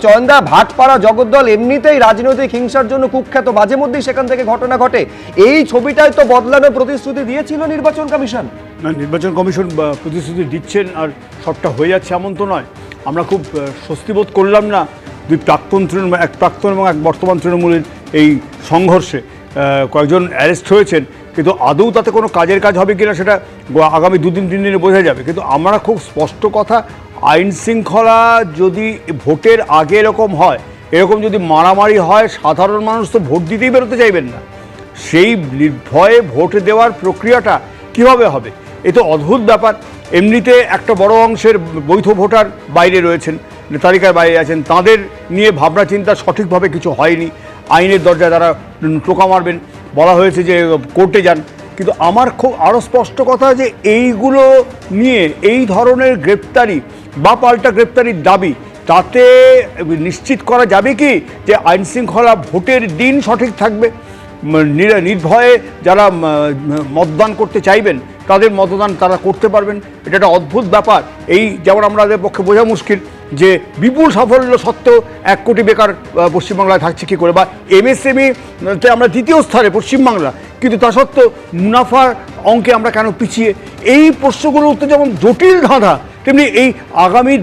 চয়নদা, ভাটপাড়া জগদ্দল এমনিতেই রাজনৈতিক হিংসার জন্য কুখ্যাত, মাঝে মধ্যেই সেখান থেকে ঘটনা ঘটে। এই ছবিটাই তো বদলানোর প্রতিশ্রুতি দিয়েছিল নির্বাচন কমিশন। না, নির্বাচন কমিশন প্রতিশ্রুতি দিচ্ছেন আর সবটা হয়ে যাচ্ছে এমন তো নয়। আমরা খুব স্বস্তিবোধ করলাম না দুই প্রাক্তন এক প্রাক্তন এবং এক বর্তমান তৃণমূলের এই সংঘর্ষে কয়েকজন অ্যারেস্ট হয়েছেন, কিন্তু আদৌ তাতে কোনো কাজের কাজ হবে কিনা সেটা আগামী 2-3 দিনে বোঝা যাবে। কিন্তু আমরা খুব স্পষ্ট কথা, আইন শৃঙ্খলা যদি ভোটের আগে এরকম হয়, এরকম যদি মারামারি হয়, সাধারণ মানুষ তো ভোট দিতেই বেরোতে চাইবেন না। সেই নির্ভয়ে ভোট দেওয়ার প্রক্রিয়াটা কীভাবে হবে? এ তো অদ্ভুত ব্যাপার। এমনিতে একটা বড় অংশের বৈধ ভোটার বাইরে রয়েছেন, তালিকার বাইরে আছেন, তাদের নিয়ে ভাবনা চিন্তা সঠিকভাবে কিছু হয়নি। আইনের দরজায় তারা টোকা মারবেন, বলা হয়েছে যে কোর্টে যান। কিন্তু আমার খুব আরও স্পষ্ট কথা যে এইগুলো নিয়ে এই ধরনের গ্রেপ্তারি বা পাল্টা গ্রেপ্তারির দাবি, তাতে নিশ্চিত করা যাবে কি যে আইনশৃঙ্খলা ভোটের দিন সঠিক থাকবে? নির্ভয়ে যারা মতদান করতে চাইবেন তাদের মতদান তারা করতে পারবেন। এটা একটা অদ্ভুত ব্যাপার। এই যেমন আমাদের পক্ষে বোঝা মুশকিল যে বিপুল সাফল্য সত্ত্বেও 1 কোটি বেকার পশ্চিমবাংলায় থাকছে কী করে, বা এমএসএমইতে আমরা 2য় স্থানে পশ্চিমবাংলা, কিন্তু তা সত্ত্বেও মুনাফার অঙ্কে আমরা কেন পিছিয়ে? এই প্রশ্নগুলোর উত্তর যেমন জটিল ধাঁধা, তেমনি এই আগামী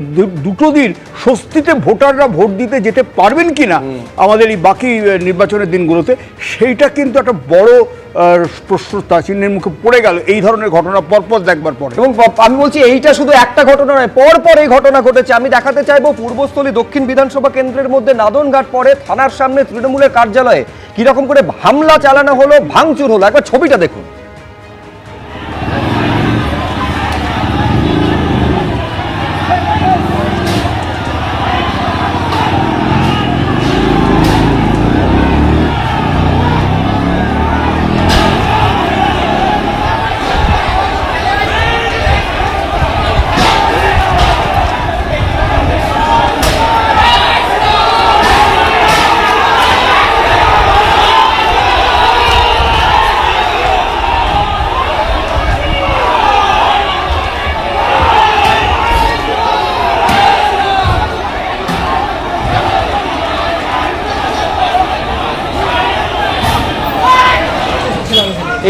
2 দিন স্বস্তিতে ভোটাররা ভোট দিতে যেতে পারবেন কি না আমাদের এই বাকি নির্বাচনের দিনগুলোতে, সেইটা কিন্তু একটা বড় প্রশ্ন চিহ্নের মুখে পড়ে গেল এই ধরনের ঘটনা পরপর দেখবার পরে। এবং আমি বলছি এইটা শুধু একটা ঘটনা নয়, পরপর এই ঘটনা ঘটেছে। আমি দেখাতে চাইবো পূর্বস্থলী দক্ষিণ বিধানসভা কেন্দ্রের মধ্যে নাদনঘাট পরে থানার সামনে তৃণমূলের কার্যালয়ে কিরকম করে হামলা চালানো হলো, ভাঙচুর হলো। একবার ছবিটা দেখুন।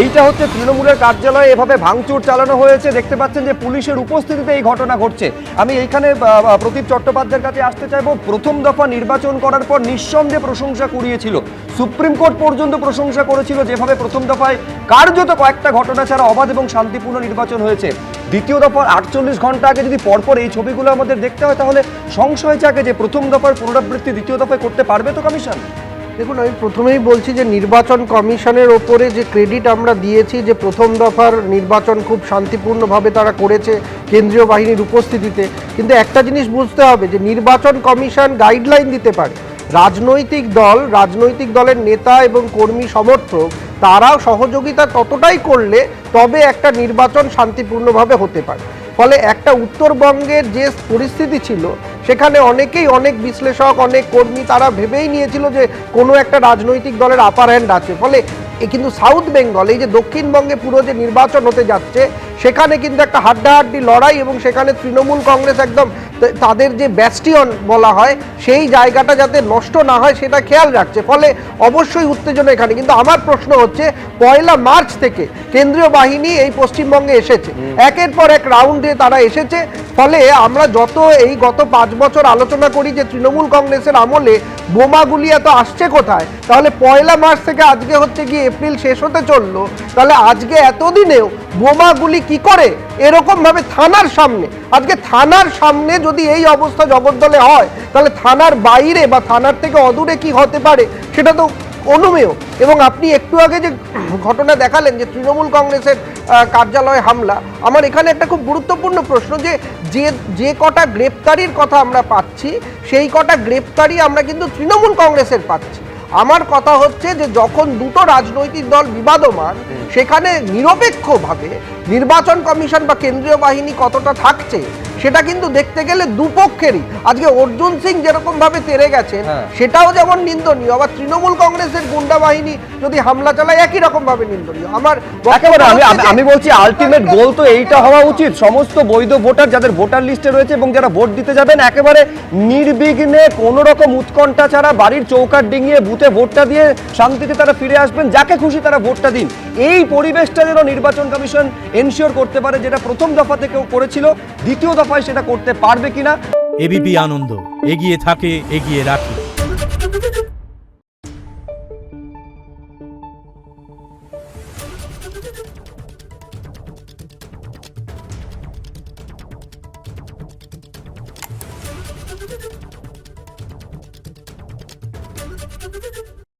এইটা হচ্ছে তৃণমূলের কার্যালয়ে এভাবে ভাঙচুর চালানো হয়েছে। দেখতে পাচ্ছেন যে পুলিশের উপস্থিতিতে এই ঘটনা ঘটছে। আমি এইখানে প্রদীপ চট্টোপাধ্যায়ের কাছে আসতে চাইবো। প্রথম দফা নির্বাচন করার পর নিঃসন্দেহে প্রশংসা কুড়িয়েছিল, সুপ্রিম কোর্ট পর্যন্ত প্রশংসা করেছিল যেভাবে প্রথম দফায় কার্যত কয়েকটা ঘটনা ছাড়া অবাধ এবং শান্তিপূর্ণ নির্বাচন হয়েছে। দ্বিতীয় দফার 48 ঘন্টা আগে যদি পরপর এই ছবিগুলো আমাদের দেখতে হয়, তাহলে সংশয় জাগে যে প্রথম দফার পুনরাবৃত্তি দ্বিতীয় দফায় করতে পারবে তো কমিশন? দেখুন, আমি প্রথমেই বলছি যে নির্বাচন কমিশনের ওপরে যে ক্রেডিট আমরা দিয়েছি যে প্রথম দফার নির্বাচন খুব শান্তিপূর্ণভাবে তারা করেছে কেন্দ্রীয় বাহিনীর উপস্থিতিতে, কিন্তু একটা জিনিস বুঝতে হবে যে নির্বাচন কমিশন গাইডলাইন দিতে পারে। রাজনৈতিক দলের নেতা এবং কর্মী সমর্থক তারাও সহযোগিতা ততটাই করলে তবে একটা নির্বাচন শান্তিপূর্ণভাবে হতে পারে। ফলে একটা উত্তরবঙ্গের যে পরিস্থিতি ছিল সেখানে অনেক বিশ্লেষক, অনেক কর্মী তারা ভেবেই নিয়েছিল যে কোনো একটা রাজনৈতিক দলের আপার হ্যান্ড আছে। ফলে কিন্তু সাউথ বেঙ্গল, এই যে দক্ষিণবঙ্গে পুরো যে নির্বাচন হতে যাচ্ছে সেখানে কিন্তু একটা হাড্ডাহাড্ডি লড়াই, এবং সেখানে তৃণমূল কংগ্রেস একদম তাদের যে ব্যাস্টিয়ন বলা হয় সেই জায়গাটা যাতে নষ্ট না হয় সেটা খেয়াল রাখছে। ফলে অবশ্যই উত্তেজনা এখানে। কিন্তু আমার প্রশ্ন হচ্ছে, 1 মার্চ থেকে কেন্দ্রীয় বাহিনী এই পশ্চিমবঙ্গে এসেছে, একের পর এক রাউন্ডে তারা এসেছে। ফলে আমরা এই গত 5 বছর আলোচনা করি যে তৃণমূল কংগ্রেসের আমলে বোমাগুলি এত আসছে কোথায়, তাহলে 1 মার্চ থেকে আজকে হচ্ছে গিয়ে এপ্রিল শেষ হতে চললো, তাহলে আজকে এতদিনেও বোমাগুলি কি করে এরকমভাবে থানার সামনে, আজকে থানার সামনে যদি এই অবস্থা জগদ্দলে হয়, তাহলে থানার বাইরে বা থানার থেকে অদূরে কি হতে পারে সেটা তো অনুমেয়। এবং আপনি একটু আগে যে ঘটনা দেখালেন যে তৃণমূল কংগ্রেসের কার্যালয়ে হামলা, আমার এখানে একটা খুব গুরুত্বপূর্ণ প্রশ্ন যে কটা গ্রেপ্তারির কথা আমরা পাচ্ছি সেই কটা গ্রেপ্তারি আমরা কিন্তু তৃণমূল কংগ্রেসের পাচ্ছি। আমার কথা হচ্ছে যে যখন দুটো রাজনৈতিক দল বিবাদমান, সেখানে নিরপেক্ষভাবে নির্বাচন কমিশন বা কেন্দ্রীয় বাহিনী কতটা থাকছে সেটা কিন্তু দেখতে গেলে দুপক্ষেরই। আজকে অর্জুন সিং যেরকম ভাবে তেড়ে গেছেন হ্যাঁ। সেটাও যেমন নিন্দনীয়, আবার তৃণমূল কংগ্রেসের গুন্ডা বাহিনী যদি হামলা চালায় একই রকম ভাবে নিন্দনীয়। আমার একেবারে বক্তব্য আমি হচ্ছে আমি- যে- আমি বলছি আলটিমেট গোল তো এইটা হওয়া উচিত, সমস্ত বৈধ ভোটার যাদের ভোটার লিস্টে রয়েছে এবং যারা ভোট দিতে যাবেন একেবারে নির্বিঘ্নে কোনো রকম উৎকণ্ঠা ছাড়া বাড়ির চৌকাঠ ডিঙিয়ে বুথে ভোটটা দিয়ে শান্তিতে তারা ফিরে আসবেন, যাকে খুশি তারা ভোটটা দিন। এই পরিবেশটা যেন নির্বাচন কমিশন এনশিওর করতে পারে, যেটা প্রথম দফাতে কেউ করেছিল, দ্বিতীয় দফায় সেটা করতে পারবে কিনা। এবিপি আনন্দ, এগিয়ে থাকে, এগিয়ে রাখে।